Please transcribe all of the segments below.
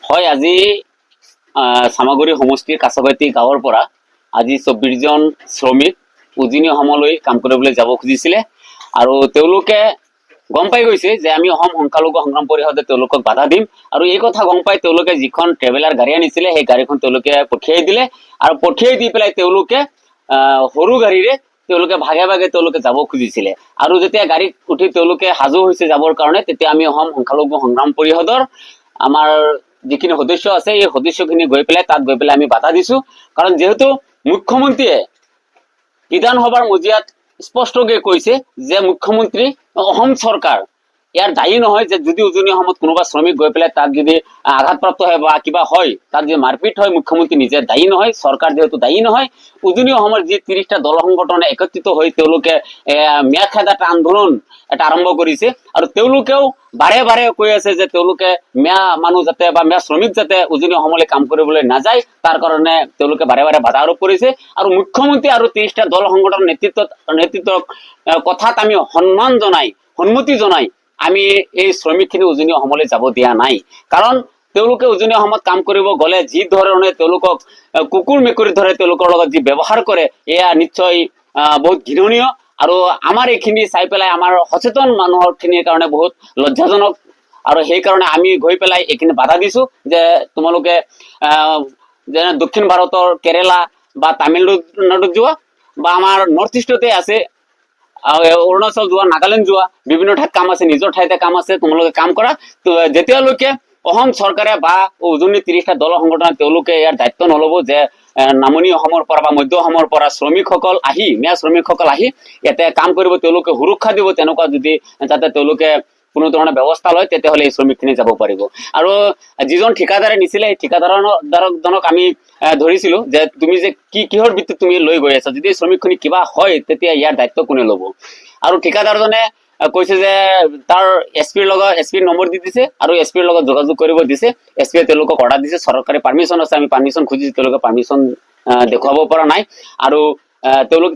হয়, আজি চামাগুৰি সমষ্টিৰ কাছাবাটি গাঁৱৰ পৰা আজি 24 জন শ্ৰমিক উজনি অসমলৈ কাম কৰিবলৈ যাব খুজিছিলে আৰু তেওঁলোকে গম পাই গৈছে যে আমি অসম সংখ্যালঘু সংগ্ৰাম পৰিষদে তেওঁলোকক বাধা দিম আৰু এই কথা গম পাই তেওঁলোকে যিখন ট্ৰেভেলাৰ গাড়ী আনিছিলে সেই গাড়ীখন তেওঁলোকে পঠিয়াই দিলে আৰু পঠিয়াই দি পেলাই তেওঁলোকে সৰু গাড়ীৰে তেওঁলোকে ভাগে ভাগে তেওঁলোকে যাব খুজিছিলে আৰু যেতিয়া গাড়ীত উঠি তেওঁলোকে সাজু হৈছে যাবৰ কাৰণে তেতিয়া আমি অসম সংখ্যালঘু সংগ্ৰাম পৰিষদৰ আমাৰ যিখিনি সদস্য আছে এই সদস্যখিনি গৈ পেলাই তাত গৈ পেলাই আমি বাধা দিছো কাৰণ যেহেতু মুখ্যমন্ত্ৰীয়ে বিধানসভাৰ মজিয়াত স্পষ্টকৈ কৈছে যে মুখ্যমন্ত্ৰী অসম চৰকাৰ ইয়াৰ দায়ী নহয় যে যদি উজনি অসমত কোনোবা শ্ৰমিক গৈ পেলাই তাত যদি আঘাতপ্ৰাপ্ত হয় বা কিবা হয় তাত যদি মাৰপিট হয় মুখ্যমন্ত্ৰী নিজে দায়ী নহয় চৰকাৰ যেহেতু দায়ী নহয় উজনি অসমৰ যি 30টা দল সংগঠনে একত্ৰিত হৈ তেওঁলোকে ম্যাদ খেদা এটা আন্দোলন এটা আৰম্ভ কৰিছে আৰু তেওঁলোকেও বাৰে বাৰে কৈ আছে যে তেওঁলোকে ম্যা মানুহ যাতে বা ম্যা শ্ৰমিক যাতে উজনি অসমলৈ কাম কৰিবলৈ নাযায় তাৰ কাৰণে তেওঁলোকে বাৰে বাৰে বাধা আৰোপ কৰিছে আৰু মুখ্যমন্ত্ৰী আৰু 30টা দল সংগঠনৰ নেতৃত্বক কথাত আমি সন্মতি জনাই আমি এই শ্ৰমিকখিনি উজনি অসমলৈ যাব দিয়া নাই কাৰণ তেওঁলোকে উজনি অসমত কাম কৰিব গলে যি ধৰণে তেওঁলোকক কুকুৰ মেকুৰীৰ ধৰে তেওঁলোকৰ লগত যি ব্যৱহাৰ কৰে এয়া নিশ্চয় বহুত ঘৃণনীয় আৰু আমাৰ এইখিনি চাই পেলাই আমাৰ সচেতন মানুহৰ খিনিৰ কাৰণে বহুত লজ্জাজনক আৰু সেই কাৰণে আমি গৈ পেলাই এইখিনি বাধা দিছো যে তোমালোকে যেনে দক্ষিণ ভাৰতৰ কেৰেলা বা তামিলনাডুত যোৱা বা আমাৰ নৰ্থ ইষ্টতে আছে অৰুণাচল যোৱা নাগালেণ্ড যোৱা বিভিন্ন ঠাইত কাম আছে নিজৰ ঠাইতে কাম আছে তোমালোকে কাম কৰা যেতিয়ালৈকে অসম চৰকাৰে বা উজনি 30টা দল সংগঠনে তেওঁলোকে ইয়াৰ দায়িত্ব নলব যে নামনি অসমৰ পৰা বা মধ্য অসমৰ পৰা শ্ৰমিকসকল আহি ম্যা শ্ৰমিকসকল আহি ইয়াতে কাম কৰিব তেওঁলোকে সুৰক্ষা দিব তেনেকুৱা যদি যাতে তেওঁলোকে কোনো ধৰণৰ ব্যৱস্থা লয় তেতিয়াহ'লে এই শ্ৰমিকখিনি যাব পাৰিব আৰু যিজন ঠিকাদাৰে নিছিলে সেই ঠিকাদাৰজনক আমি ধৰিছিলো যে তুমি যে কিহৰ ভিত্তিত তুমি লৈ গৈ আছা যদি শ্ৰমিকখিনি কিবা হয় তেতিয়া ইয়াৰ দায়িত্ব কোনে ল'ব আৰু ঠিকাদাৰজনে কৈছে যে তাৰ এছপিৰ নম্বৰ দি দিছে আৰু এছপিৰ লগত যোগাযোগ কৰিব দিছে এছপিয়ে তেওঁলোকক অৰ্ডাৰ দিছে চৰকাৰী পাৰ্মিশ্যন আছে আমি পাৰ্মিশ্যন খুজিছো তেওঁলোকে পাৰ্মিশ্যন দেখুৱাব পৰা নাই আৰু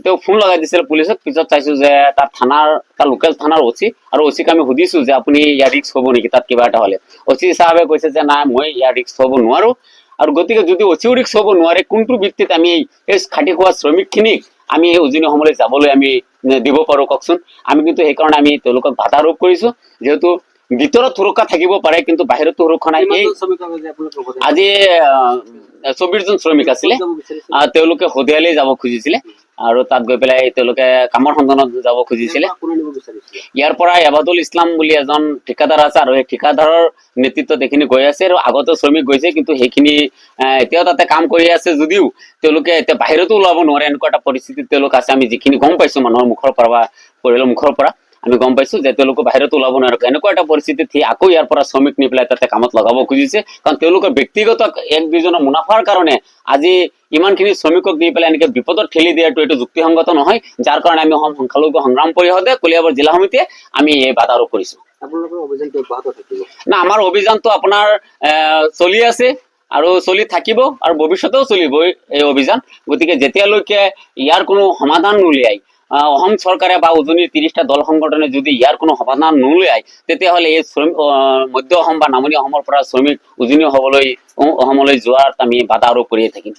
তেওঁ ফোন লগাই দিছিল পুলিচক পিছত চাইছো যে তাৰ লোকেল থানাৰ অচি আৰু অচিক আমি সুধিছো যে আপুনি ইয়াৰ ৰিক্স হ'ব নেকি তাত কিবা এটা হ'লে অচি চাহাবে কৈছে যে নাই মই ইয়াৰ ৰিক্স হ'ব নোৱাৰো আৰু গতিকে যদি অচিও ৰিক্স হ'ব নোৱাৰে কোনটো ভিত্তিত আমি এই খাটি খোৱা শ্ৰমিকখিনিক আমি এই উজনি অসমলৈ যাবলৈ আমি দিব পাৰো কওকচোন আমি কিন্তু সেইকাৰণে আমি তেওঁলোকক বাধা আৰোপ কৰিছো যেহেতু ভিতৰত সুৰক্ষা থাকিব পাৰে কিন্তু বাহিৰতো সুৰক্ষা নাই আজি 24 জন শ্ৰমিক আছিলে তেওঁলোকে সদিয়ালৈ যাব খুজিছিলে আৰু তাত গৈ পেলাই তেওঁলোকে কামৰ সন্ধানত যাব খুজিছিলে ইয়াৰ পৰা এবাদুল ইছলাম বুলি এজন ঠিকাদাৰ আছে আৰু সেই ঠিকাদাৰৰ নেতৃত্বত এইখিনি গৈ আছে আৰু আগতে শ্ৰমিক গৈছে কিন্তু সেইখিনি এতিয়াও তাতে কাম কৰি আছে যদিও তেওঁলোকে এতিয়া বাহিৰতো ওলাব নোৱাৰে এনেকুৱা এটা পৰিস্থিতিত তেওঁলোক আছে আমি যিখিনি গম পাইছো মানুহৰ মুখৰ পৰা বা পৰিয়ালৰ মুখৰ পৰা আমি গম পাইছো যে তেওঁলোকে বাহিৰত ওলাব নোৱাৰে এনেকুৱা এটা পৰিস্থিতিত আকৌ ইয়াৰ পৰা শ্ৰমিক নি পেলাই তাতে কামত লগাব খুজিছে কাৰণ তেওঁলোকৰ ব্যক্তিগত এক দুজনৰ মুনাফাৰ কাৰণে আজি ইমানখিনি শ্ৰমিকক দি পেলাই এনেকে বিপদত ঠেলি দিয়াটো এইটো যুক্তিসংগত নহয় যাৰ কাৰণে আমি অসম সংখ্যালঘু সংগ্ৰাম পৰিষদে কলিয়াবৰ জিলা সমিতিয়ে আমি এই বাধা আৰোপ কৰিছো না আমাৰ অভিযানটো আপোনাৰ চলি আছে আৰু চলি থাকিব আৰু ভৱিষ্যতেও চলিবই এই অভিযান গতিকে যেতিয়ালৈকে ইয়াৰ কোনো সমাধান নুলিয়াই অসম চৰকাৰে বা উজনিৰ 30টা দল সংগঠনে যদি ইয়াৰ কোনো সমাধান নুলিয়াই তেতিয়াহ'লে এই মধ্য অসম বা নামনি অসমৰ পৰা শ্ৰমিক উজনি অসমলৈ যোৱাত আমি বাধা আৰোপ কৰিয়ে থাকিম